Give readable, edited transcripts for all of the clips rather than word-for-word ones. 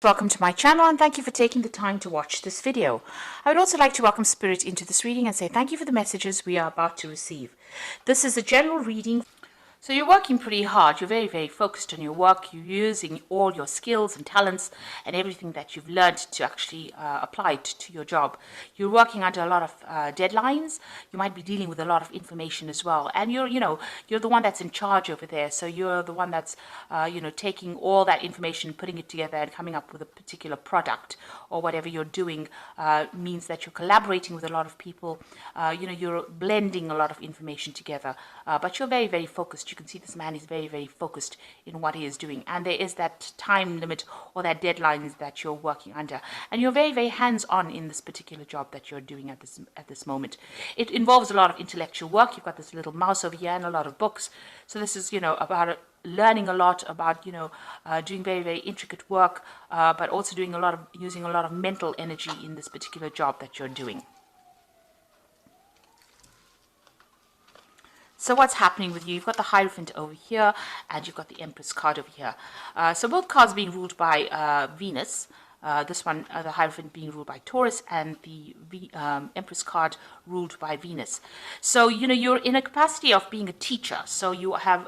Welcome to my channel and thank you for taking the time to watch this video. I would also like to welcome Spirit into this reading and say thank you for the messages we are about to receive. This is a general reading. So you're working pretty hard, you're very focused on your work, you're using all your skills and talents and everything that you've learned to actually apply it to your job. You're working under a lot of deadlines, you might be dealing with a lot of information as well, and you're the one that's in charge over there, so you're the one that's taking all that information, putting it together and coming up with a particular product or whatever you're doing. Means that you're collaborating with a lot of people, you're blending a lot of information together, but you're very focused. You can see this man is very focused in what he is doing, and there is that time limit or that deadlines that you're working under, and you're very hands-on in this particular job that you're doing at this moment. It involves a lot of intellectual work. You've got this little mouse over here and a lot of books, so this is about learning a lot about doing very intricate work, but also doing using a lot of mental energy in this particular job that you're doing. So what's happening with you? You've got the Hierophant over here, and you've got the Empress card over here. So both cards being ruled by Venus. This one, the Hierophant, being ruled by Taurus, and the Empress card ruled by Venus. So you're in a capacity of being a teacher, so you have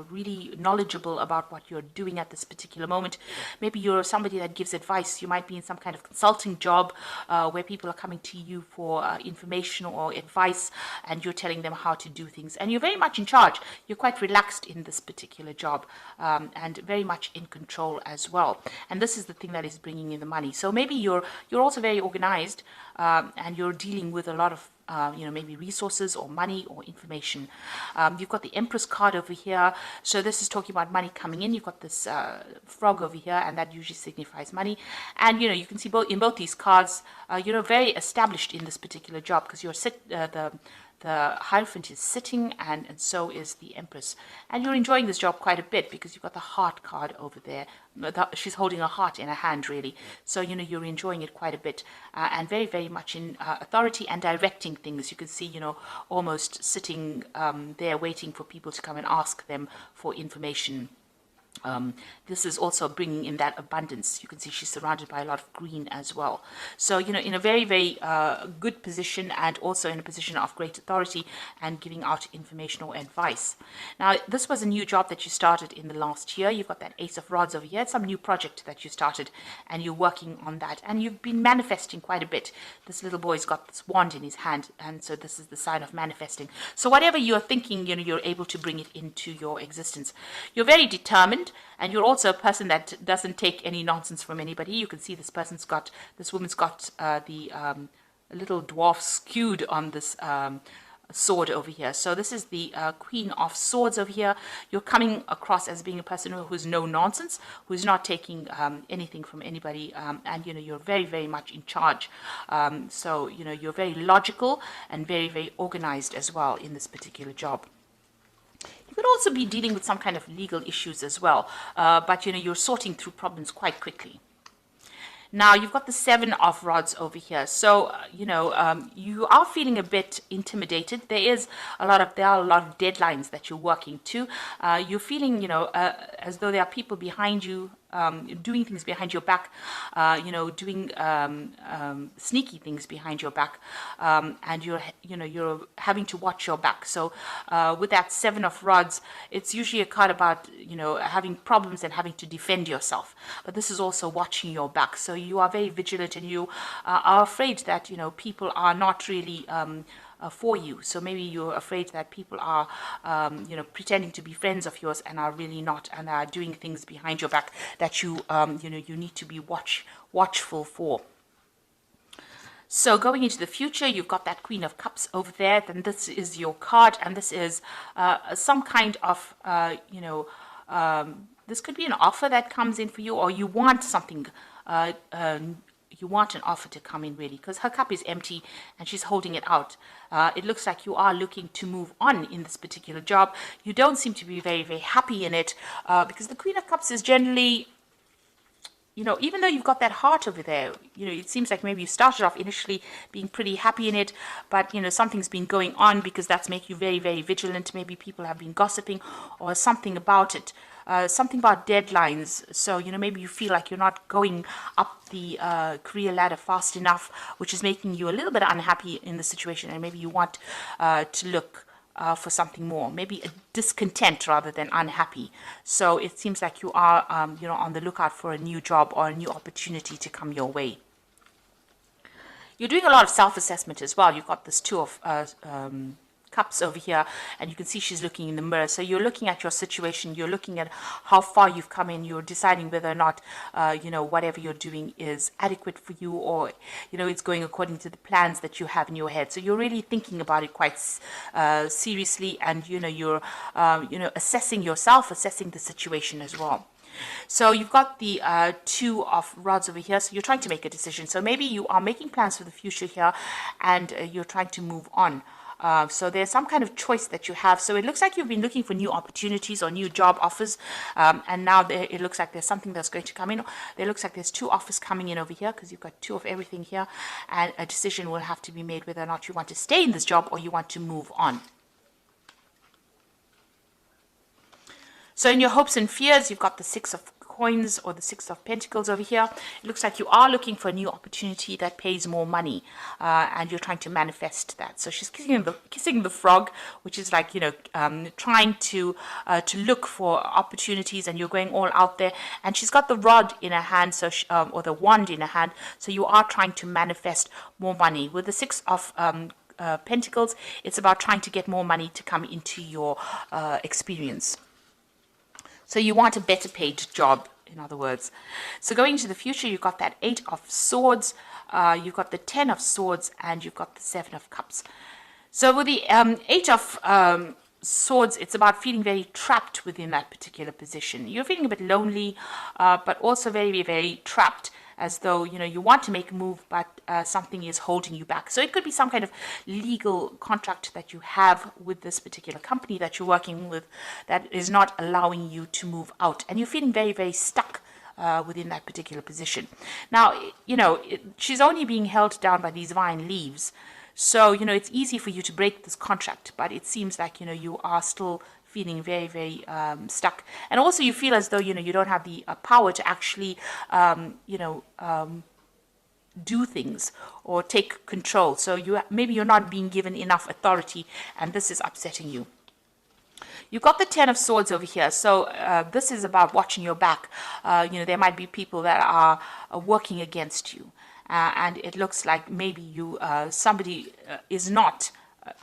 really knowledgeable about what you're doing at this particular moment. Maybe you're somebody that gives advice. You might be in some kind of consulting job where people are coming to you for information or advice, and you're telling them how to do things, and you're very much in charge. You're quite relaxed in this particular job, and very much in control as well, and this is the thing that is bringing in the money. So maybe you're also very organized, and you're dealing with a lot of maybe resources or money or information. You've got the Empress card over here, so this is talking about money coming in. You've got this frog over here, and that usually signifies money. And you can see in both these cards, you're very established in this particular job, because you're the Hierophant is sitting, and so is the Empress. And you're enjoying this job quite a bit, because you've got the Heart card over there. She's holding a heart in her hand, really. So, you're enjoying it quite a bit, and very much in authority and directing things. You can see, almost sitting there waiting for people to come and ask them for information. This is also bringing in that abundance. You can see she's surrounded by a lot of green as well. So, in a very good position, and also in a position of great authority and giving out information or advice. Now, this was a new job that you started in the last year. You've got that Ace of Rods over here. It's some new project that you started, and you're working on that. And you've been manifesting quite a bit. This little boy's got this wand in his hand, and so this is the sign of manifesting. So whatever you're thinking, you're able to bring it into your existence. You're very determined, and you're also a person that doesn't take any nonsense from anybody. You can see this woman's got the little dwarf skewed on this sword over here. So this is the Queen of Swords over here. You're coming across as being a person who's no nonsense, who's not taking anything from anybody, and you're very much in charge. So you're very logical and very organized as well in this particular job. You could also be dealing with some kind of legal issues as well, but you're sorting through problems quite quickly. Now, you've got the Seven of Rods over here. So, you are feeling a bit intimidated. There are a lot of deadlines that you're working to. You're feeling, as though there are people behind you, doing things behind your back, doing sneaky things behind your back, and you're having to watch your back. So with that Seven of Rods, it's usually a card about having problems and having to defend yourself, but this is also watching your back. So you are very vigilant, and you are afraid that people are not really for you. So maybe you're afraid that people are pretending to be friends of yours and are really not, and are doing things behind your back that you need to be watchful for. So going into the future, you've got that Queen of Cups over there. Then this is your card, and this is some kind of this could be an offer that comes in for you, or you want something. You want an offer to come in, really, because her cup is empty and she's holding it out. It looks like you are looking to move on in this particular job. You don't seem to be very happy in it, because the Queen of Cups is generally, even though you've got that heart over there, it seems like maybe you started off initially being pretty happy in it, but something's been going on, because that's making you very vigilant. Maybe people have been gossiping or something about it. something about deadlines. So, maybe you feel like you're not going up the career ladder fast enough, which is making you a little bit unhappy in the situation, and maybe you want to look for something more, maybe a discontent rather than unhappy. So it seems like you are, on the lookout for a new job or a new opportunity to come your way. You're doing a lot of self-assessment as well. You've got this Two of Cups over here, and you can see she's looking in the mirror. So you're looking at your situation, you're looking at how far you've come in, you're deciding whether or not whatever you're doing is adequate for you, or it's going according to the plans that you have in your head. So you're really thinking about it quite seriously, and you're assessing yourself, assessing the situation as well. So you've got the Two of Rods over here, so you're trying to make a decision. So maybe you are making plans for the future here, and you're trying to move on. So there's some kind of choice that you have. So it looks like you've been looking for new opportunities or new job offers, and now it looks like there's something that's going to come in. There looks like there's two offers coming in over here, because you've got two of everything here, and a decision will have to be made whether or not you want to stay in this job or you want to move on. So in your hopes and fears, you've got the Six of Coins or the Six of Pentacles over here. It looks like you are looking for a new opportunity that pays more money, and you're trying to manifest that. So she's kissing the frog, which is like trying to look for opportunities, and you're going all out there. And she's got the rod in her hand, so or the wand in her hand. So you are trying to manifest more money with the Six of Pentacles. It's about trying to get more money to come into your experience. So you want a better paid job, in other words. So going into the future, you've got that Eight of Swords, you've got the Ten of Swords, and you've got the Seven of Cups. So with the Eight of Swords, it's about feeling very trapped within that particular position. You're feeling a bit lonely, but also very, very trapped, as though you want to make a move, but something is holding you back. So it could be some kind of legal contract that you have with this particular company that you're working with that is not allowing you to move out, and you're feeling very, very stuck within that particular position. Now, she's only being held down by these vine leaves, so it's easy for you to break this contract, but it seems like you are still feeling very, very stuck. And also you feel as though, you don't have the power to actually, do things or take control. So maybe you're not being given enough authority, and this is upsetting you. You've got the Ten of Swords over here. So this is about watching your back. There might be people that are working against you. And it looks like maybe somebody is not,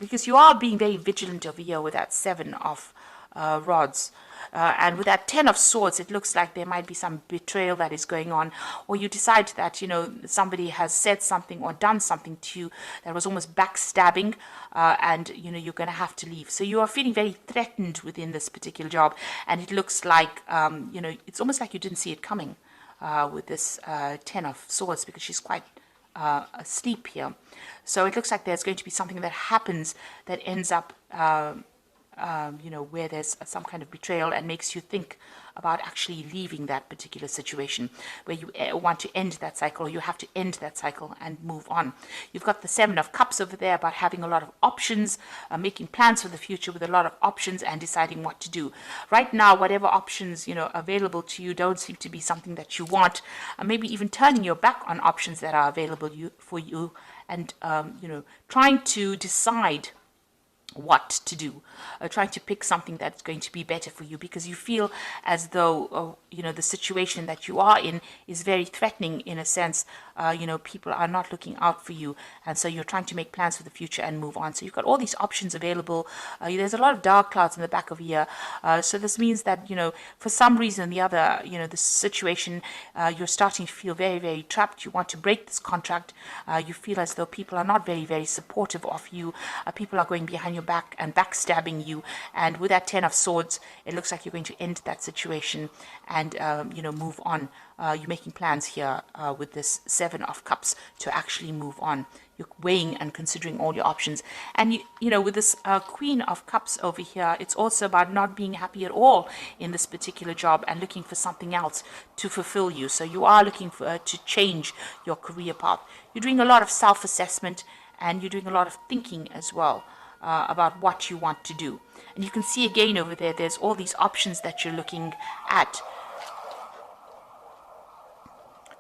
because you are being very vigilant over here with that Seven of Rods. And with that Ten of Swords, it looks like there might be some betrayal that is going on, or you decide that, somebody has said something or done something to you that was almost backstabbing, and, you're going to have to leave. So you are feeling very threatened within this particular job, and it looks like, it's almost like you didn't see it coming with this Ten of Swords, because she's quite asleep here. So it looks like there's going to be something that happens that ends up where there's some kind of betrayal and makes you think about actually leaving that particular situation, where you want to end that cycle, or you have to end that cycle and move on. You've got the Seven of Cups over there, about having a lot of options, making plans for the future with a lot of options and deciding what to do. Right now, whatever options, available to you don't seem to be something that you want, maybe even turning your back on options that are available for you, and, trying to decide what to do, trying to pick something that's going to be better for you, because you feel as though the situation that you are in is very threatening, in a sense. People are not looking out for you, and so you're trying to make plans for the future and move on. So you've got all these options available. There's a lot of dark clouds in the back of here, so this means that for some reason or the other, the situation, you're starting to feel very, very trapped. You want to break this contract. You feel as though people are not very, very supportive of you. People are going behind your back and backstabbing you, and with that Ten of Swords, it looks like you're going to end that situation and move on. You're making plans here with this Seven of Cups to actually move on. You're weighing and considering all your options, and with this Queen of Cups over here, it's also about not being happy at all in this particular job and looking for something else to fulfill you. So you are looking for to change your career path. You're doing a lot of self-assessment, and you're doing a lot of thinking as well. about what you want to do. And you can see again over there, there's all these options that you're looking at.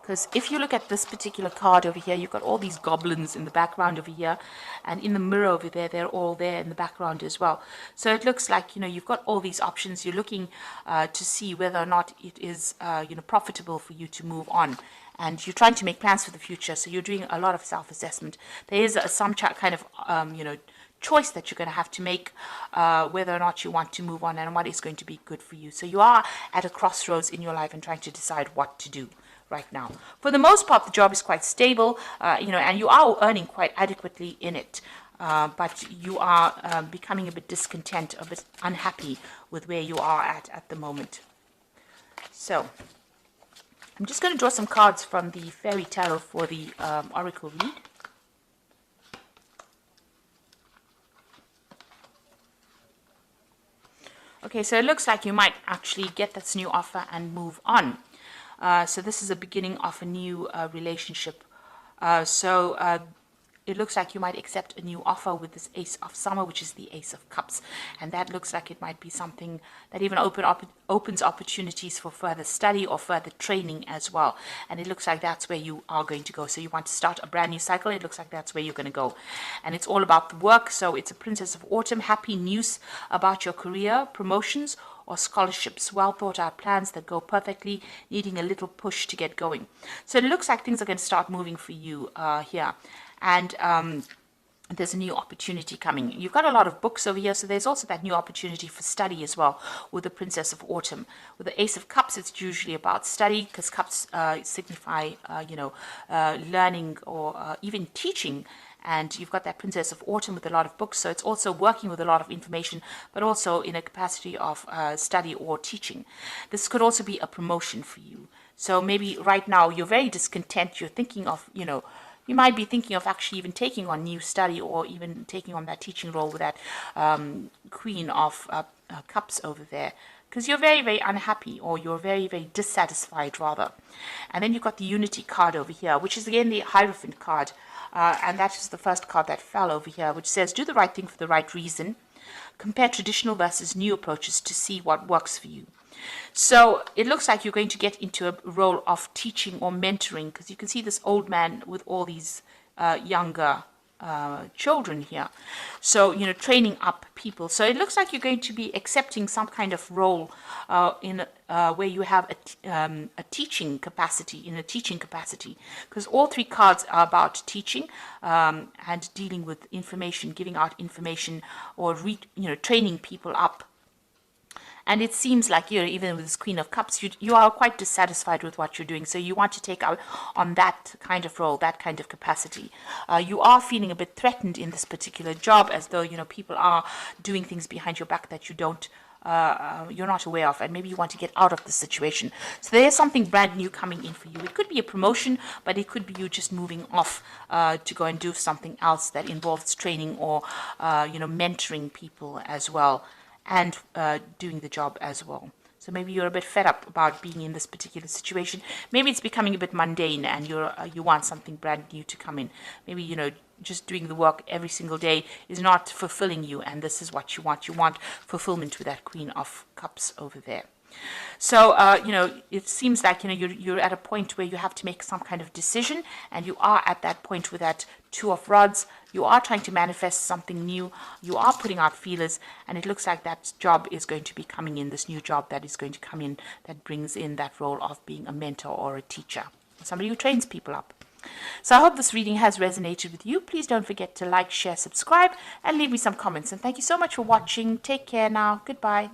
Because if you look at this particular card over here, you've got all these goblins in the background over here, and in the mirror over there, they're all there in the background as well. So it looks like, you've got all these options. You're looking to see whether or not it is, profitable for you to move on. And you're trying to make plans for the future, so you're doing a lot of self-assessment. There is some kind of, choice that you're going to have to make, whether or not you want to move on and what is going to be good for you. So you are at a crossroads in your life and trying to decide what to do right now. For the most part, the job is quite stable, and you are earning quite adequately in it. But you are becoming a bit discontent, a bit unhappy with where you are at the moment. So I'm just going to draw some cards from the Fairy Tarot for the Oracle read. Okay, so it looks like you might actually get this new offer and move on. So this is the beginning of a new relationship. It looks like you might accept a new offer with this Ace of Summer, which is the Ace of Cups. And that looks like it might be something that even opens opportunities for further study or further training as well. And it looks like that's where you are going to go. So you want to start a brand new cycle. It looks like that's where you're going to go. And it's all about the work. So it's a Princess of Autumn. Happy news about your career, promotions, or scholarships, well thought out plans that go perfectly, needing a little push to get going. So it looks like things are going to start moving for you here. And there's a new opportunity coming. You've got a lot of books over here, so there's also that new opportunity for study as well with the Princess of Autumn. With the Ace of Cups, it's usually about study, because cups signify, learning or even teaching. And you've got that Princess of Autumn with a lot of books, so it's also working with a lot of information, but also in a capacity of study or teaching. This could also be a promotion for you. So maybe right now you're very discontent. You're thinking of, you might be thinking of actually even taking on new study or even taking on that teaching role with that Queen of Cups over there, because you're very, very unhappy, or you're very, very dissatisfied rather. And then you've got the Unity card over here, which is again the Hierophant card. And that is the first card that fell over here, which says, do the right thing for the right reason. Compare traditional versus new approaches to see what works for you. So it looks like you're going to get into a role of teaching or mentoring, because you can see this old man with all these younger children here. So, training up people. So it looks like you're going to be accepting some kind of role in where you have a teaching capacity, because all three cards are about teaching and dealing with information, giving out information, or training people up. And it seems like, even with this Queen of Cups, you are quite dissatisfied with what you're doing. So you want to take out on that kind of role, that kind of capacity. You are feeling a bit threatened in this particular job, as though, people are doing things behind your back that you're not aware of, and maybe you want to get out of the situation. So there's something brand new coming in for you. It could be a promotion, but it could be you just moving off to go and do something else that involves training or, mentoring people as well, and doing the job as well. So maybe you're a bit fed up about being in this particular situation. Maybe it's becoming a bit mundane, and you want something brand new to come in. Maybe, just doing the work every single day is not fulfilling you, and this is what you want. You want fulfillment with that Queen of Cups over there. So, it seems like, you're at a point where you have to make some kind of decision, and you are at that point with that Two of Rods. You are trying to manifest something new. You are putting out feelers, and it looks like that job is going to be coming in, this new job that is going to come in, that brings in that role of being a mentor or a teacher, somebody who trains people up. So I hope this reading has resonated with you. Please don't forget to like, share, subscribe, and leave me some comments. And thank you so much for watching. Take care now. Goodbye.